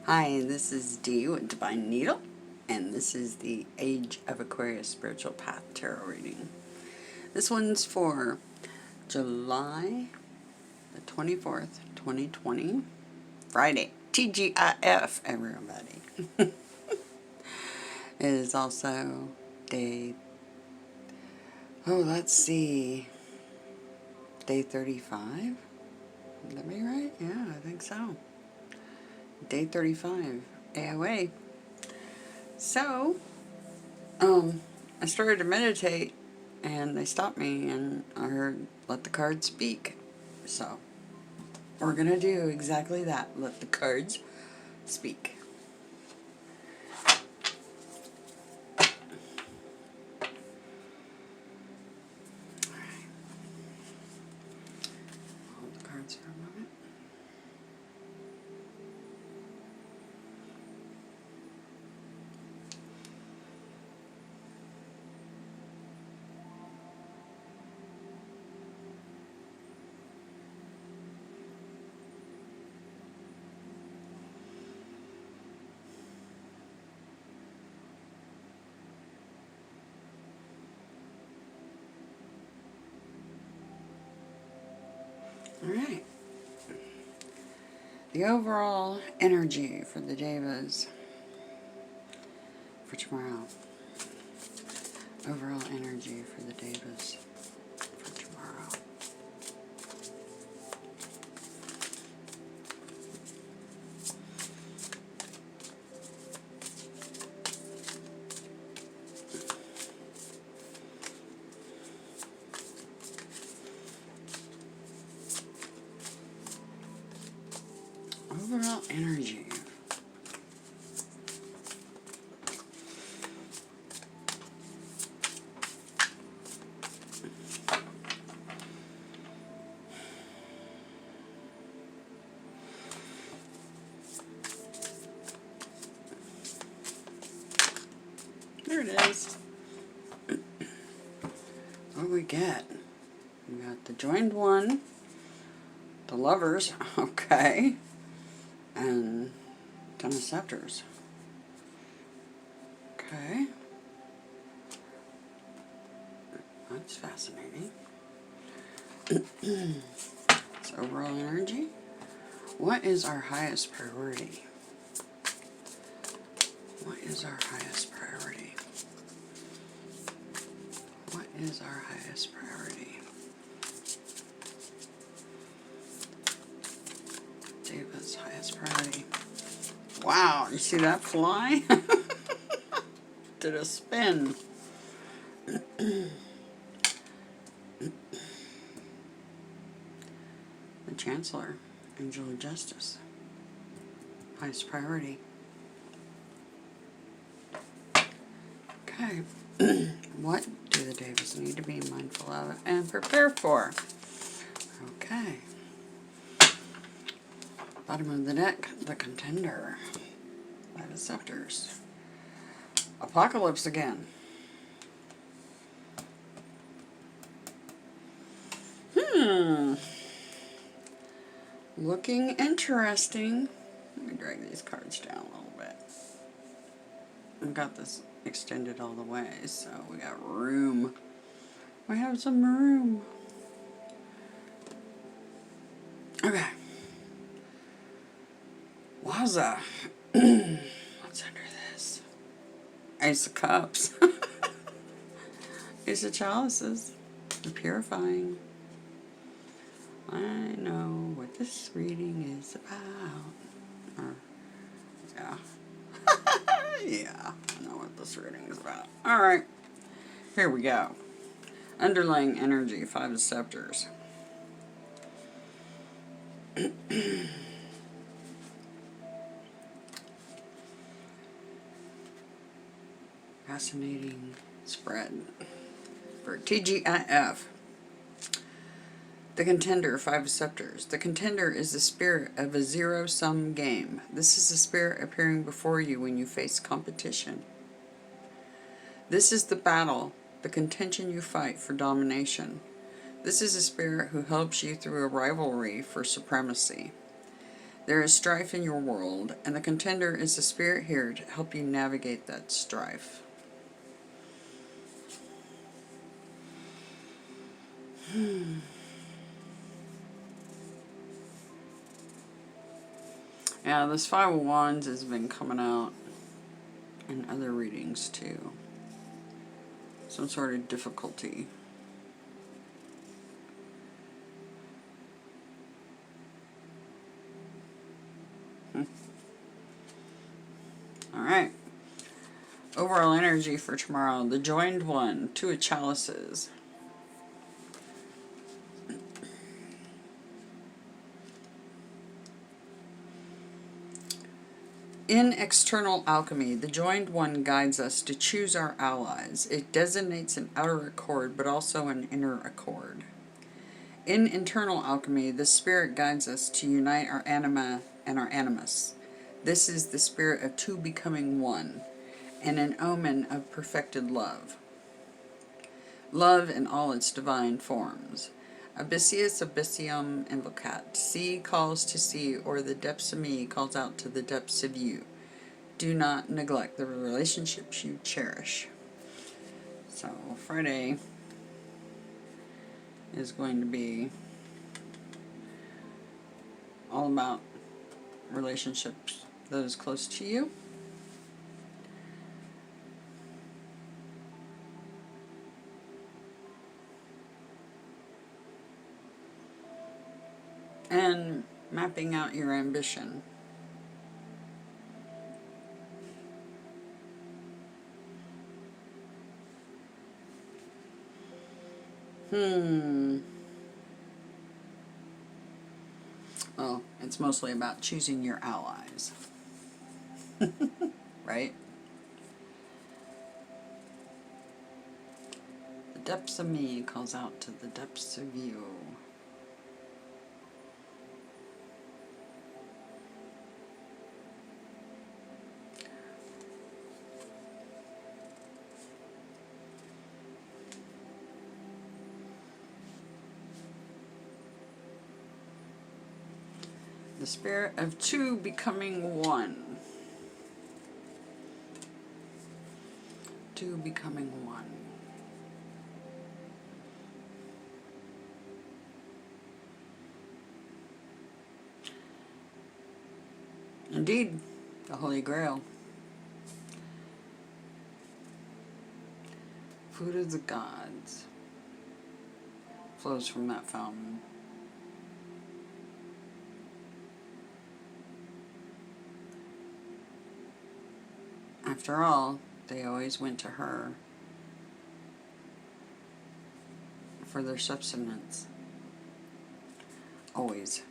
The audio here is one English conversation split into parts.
Hi, this is Dee with Divine Needle, and this is the Age of Aquarius Spiritual Path Tarot Reading. This one's for July the 24th, 2020, Friday. TGIF, everybody. It is also day, let's see, day 35? Would that be right? Yeah, I think so. Day 35, AoA. So, I started to meditate, and they stopped me, and I heard, let the cards speak. So, we're going to do exactly that. Let the cards speak. Alright. Hold the cards for a moment. Alright. The overall energy for the Devas for tomorrow. Overall energy for the Devas for tomorrow. Overall energy. There it is. What do we get? We got the joined one, the lovers, okay, and 10 of scepters. Okay. That's fascinating. It's overall energy. What is our highest priority? What is our highest priority? What is our highest priority? David's highest priority. Wow, you see that fly? Did a spin. The Chancellor, Angel of Justice. Highest priority. Okay. What do the Devas need to be mindful of and prepare for? Okay. Bottom of the deck, the Contender. Five of Scepters. Apocalypse again. Looking interesting. Let me drag these cards down a little bit. I've got this extended all the way, so we got room. We have some room. Okay. Wowza. What's under this? Ace of Cups. Ace of Chalices. The Purifying. I know what this reading is about. Or, yeah. Yeah, I know what this reading is about. Alright. Here we go. Underlying energy, Five of Scepters. Fascinating spread for TGIF. The Contender, Five of Scepters. The Contender is the spirit of a zero-sum game. This is the spirit appearing before you when you face competition. This is the battle, the contention you fight for domination. This is a spirit who helps you through a rivalry for supremacy. There is strife in your world, and the contender is the spirit here to help you navigate that strife. Yeah, this Five of Wands has been coming out in other readings too. Some sort of difficulty. Alright. Overall energy for tomorrow. The Joined One. Two of Chalices. In external alchemy, the Joined One guides us to choose our allies. It designates an outer accord, but also an inner accord. In internal alchemy, the spirit guides us to unite our anima and our animus. This is the spirit of two becoming one, and an omen of perfected love. Love in all its divine forms. Abyssius abyssium invocat. Sea calls to sea, or the depths of me calls out to the depths of you. Do not neglect the relationships you cherish. So Friday is going to be all about relationships, those close to you. And mapping out your ambition. Well, it's mostly about choosing your allies. Right? The depths of me calls out to the depths of you. The spirit of two becoming one. Two becoming one. Indeed, the Holy Grail. Food of the gods flows from that fountain. After all, they always went to her for their subsistence. Always.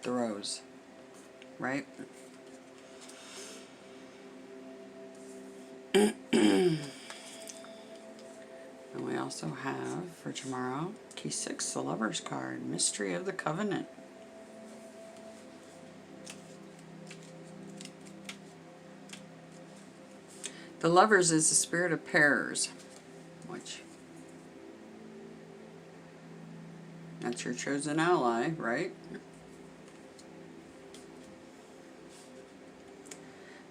The rose. Right? And we also have, for tomorrow, Key 6, the Lover's card, Mystery of the Covenant. The Lovers is the spirit of pairs, which, that's your chosen ally, right?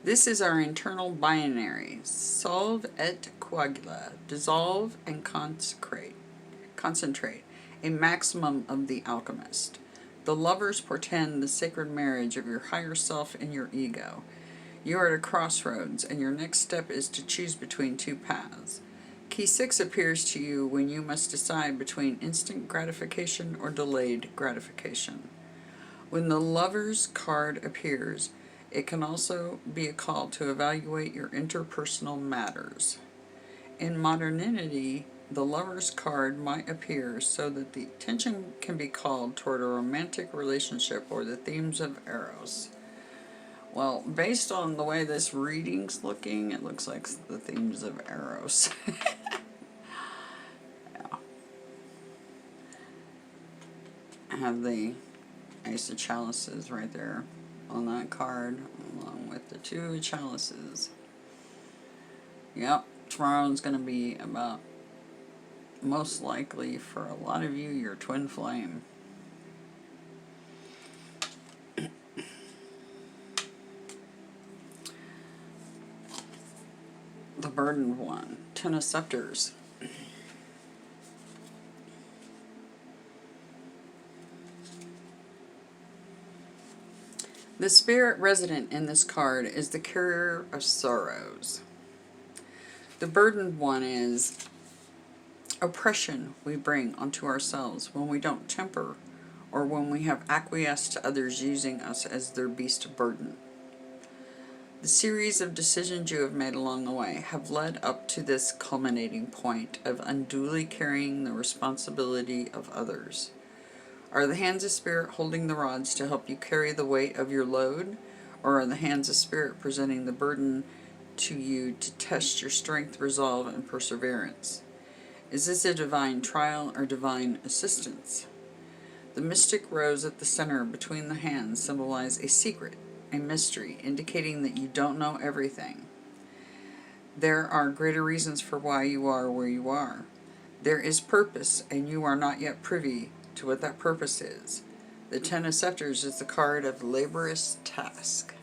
This is our internal binary. Solve et coagula. Dissolve and consecrate. Concentrate. A maximum of the alchemist. The Lovers portend the sacred marriage of your higher self and your ego. You are at a crossroads, and your next step is to choose between two paths. Key 6 appears to you when you must decide between instant gratification or delayed gratification. When the Lover's card appears, it can also be a call to evaluate your interpersonal matters. In modernity, the Lover's card might appear so that the attention can be called toward a romantic relationship or the themes of Eros. Well, based on the way this reading's looking, it looks like the themes of Eros. Yeah. I have the Ace of Chalices right there on that card, along with the two chalices. Yep, tomorrow's going to be about, most likely for a lot of you, your twin flame. burdened one. Ten of Scepters. The spirit resident in this card is the carrier of sorrows. The burdened one is oppression we bring onto ourselves when we don't temper or when we have acquiesced to others using us as their beast of burden. The series of decisions you have made along the way have led up to this culminating point of unduly carrying the responsibility of others. Are the hands of spirit holding the rods to help you carry the weight of your load, or are the hands of spirit presenting the burden to you to test your strength, resolve, and perseverance? Is this a divine trial or divine assistance? The mystic rose at the center between the hands symbolize a secret, a mystery, indicating that you don't know everything. There are greater reasons for why you are where you are. There is purpose, and you are not yet privy to what that purpose is. The Ten of Scepters is the card of laborious task.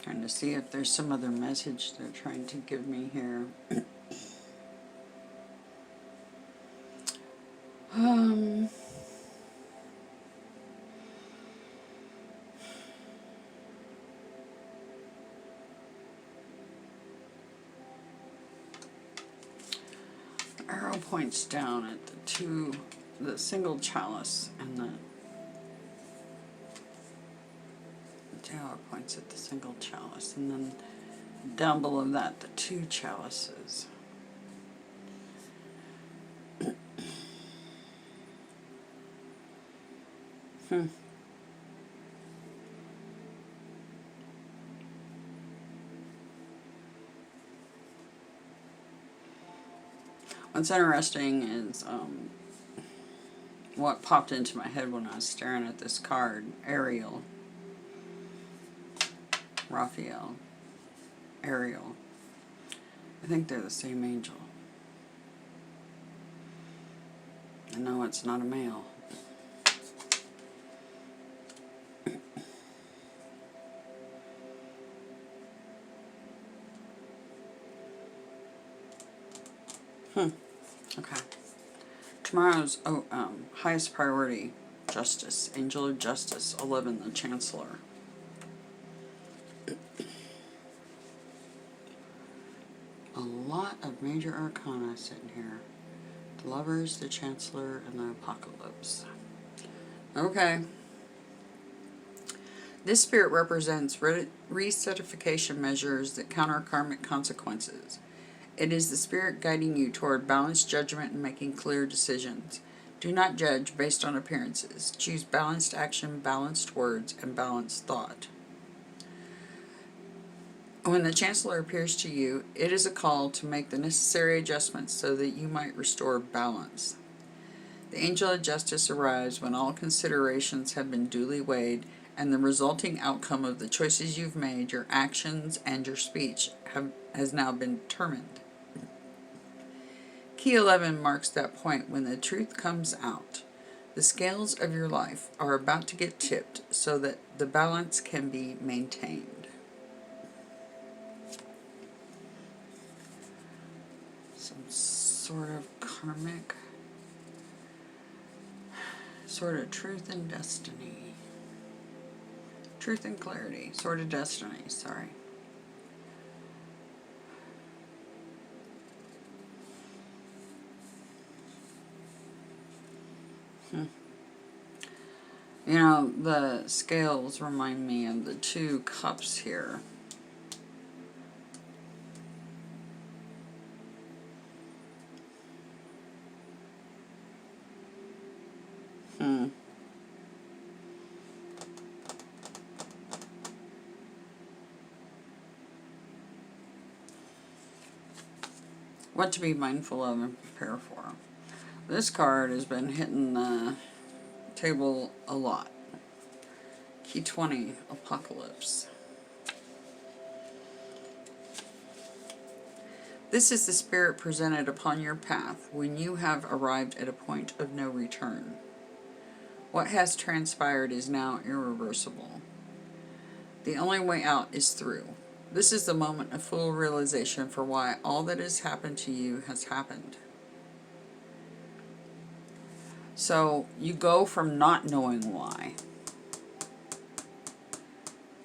Trying to see if there's some other message they're trying to give me here. The arrow points down at the single chalice, and the arrow points at the single chalice, and then down below that, the two chalices. What's interesting is what popped into my head when I was staring at this card. Ariel. Raphael. Ariel. I think they're the same angel. I know it's not a male. Okay. Tomorrow's highest priority, Justice. Angel of Justice, 11, the Chancellor. A lot of major arcana sitting here. The Lovers, the Chancellor, and the Apocalypse. Okay. This spirit represents recertification measures that counter karmic consequences. It is the spirit guiding you toward balanced judgment and making clear decisions. Do not judge based on appearances. Choose balanced action, balanced words, and balanced thought. When the Chancellor appears to you, it is a call to make the necessary adjustments so that you might restore balance. The Angel of Justice arrives when all considerations have been duly weighed and the resulting outcome of the choices you've made, your actions, and your speech has now been determined. Key 11 marks that point when the truth comes out. The scales of your life are about to get tipped so that the balance can be maintained. Some sort of karmic, sort of truth and destiny. Truth and clarity, sort of destiny, sorry. You know, the scales remind me of the two cups here. What to be mindful of and prepare for. This card has been hitting the table a lot. Key 20, Apocalypse. This is the spirit presented upon your path when you have arrived at a point of no return. What has transpired is now irreversible. The only way out is through. This is the moment of full realization for why all that has happened to you has happened. So you go from not knowing why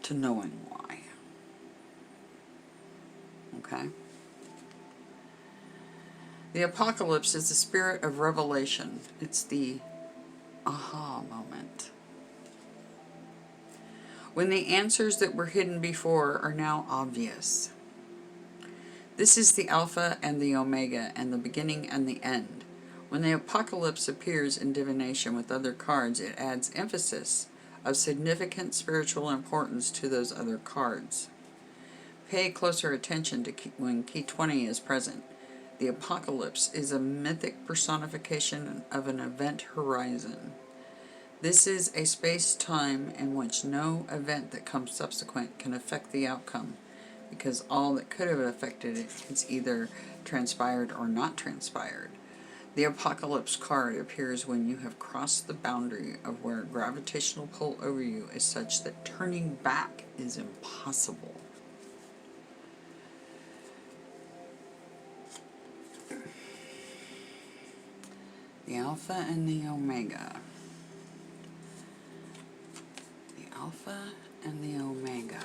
to knowing why. Okay? The apocalypse is the spirit of revelation. It's the aha moment. When the answers that were hidden before are now obvious. This is the Alpha and the Omega, and the beginning and the end. When the apocalypse appears in divination with other cards, it adds emphasis of significant spiritual importance to those other cards. Pay closer attention to when Key 20 is present. The apocalypse is a mythic personification of an event horizon. This is a space-time in which no event that comes subsequent can affect the outcome, because all that could have affected it is either transpired or not transpired. The apocalypse card appears when you have crossed the boundary of where gravitational pull over you is such that turning back is impossible. The Alpha and the Omega. The Alpha and the Omega.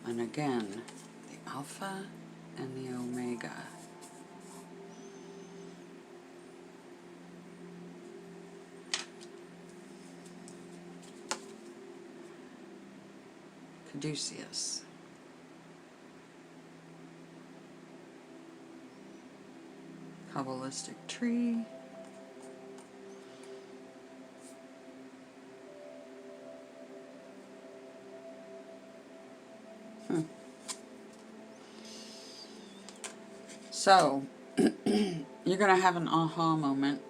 And again, the Alpha and the Omega. Caduceus. Kabbalistic tree. So, you're going to have an aha moment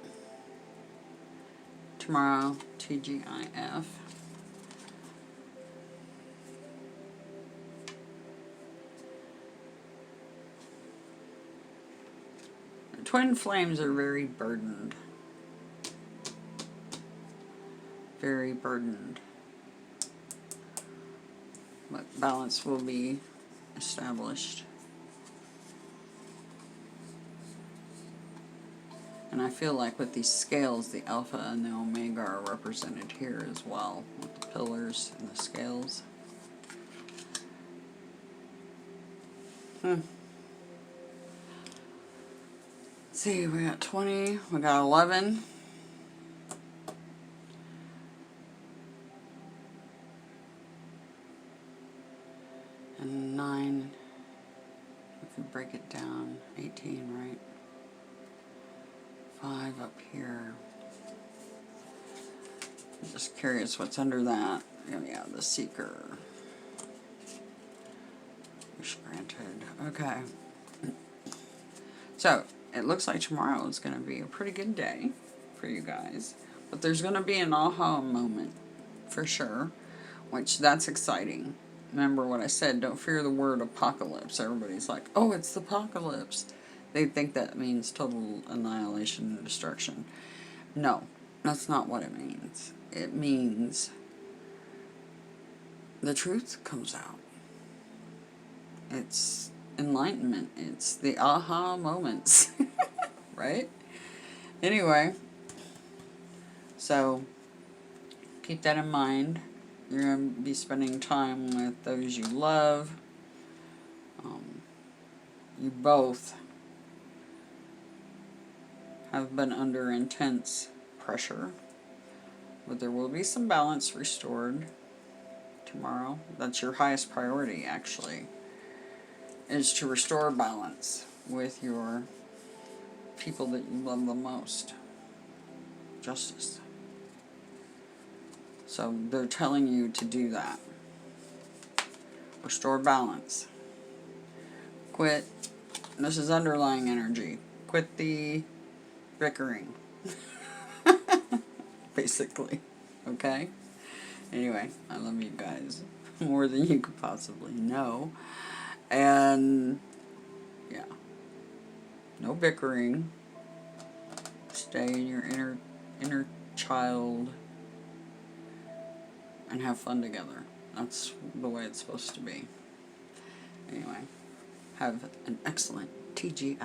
tomorrow, TGIF. Twin flames are very burdened. Very burdened. But balance will be established. And I feel like with these scales, the Alpha and the Omega are represented here as well, with the pillars and the scales. Let's see, we got 20, we got 11. And 9, if we break it down, 18, right? 5 up here. I'm just curious what's under that. Oh yeah, the Seeker. Wish granted. Okay. So, it looks like tomorrow is going to be a pretty good day for you guys. But there's going to be an aha moment, for sure. Which, that's exciting. Remember what I said, don't fear the word apocalypse. Everybody's like, oh, it's the apocalypse. They think that means total annihilation and destruction. No, that's not what it means. It means the truth comes out. It's enlightenment. It's the aha moments. Right? Anyway, so keep that in mind. You're going to be spending time with those you love. You both have been under intense pressure, but there will be some balance restored tomorrow. That's your highest priority, actually, is to restore balance with your people that you love the most. Justice. So they're telling you to do that. Restore balance. Quit. This is underlying energy. Quit the bickering. basically. Okay? Anyway, I love you guys more than you could possibly know. And, yeah. No bickering. Stay in your inner child and have fun together. That's the way it's supposed to be. Anyway, have an excellent TGIF.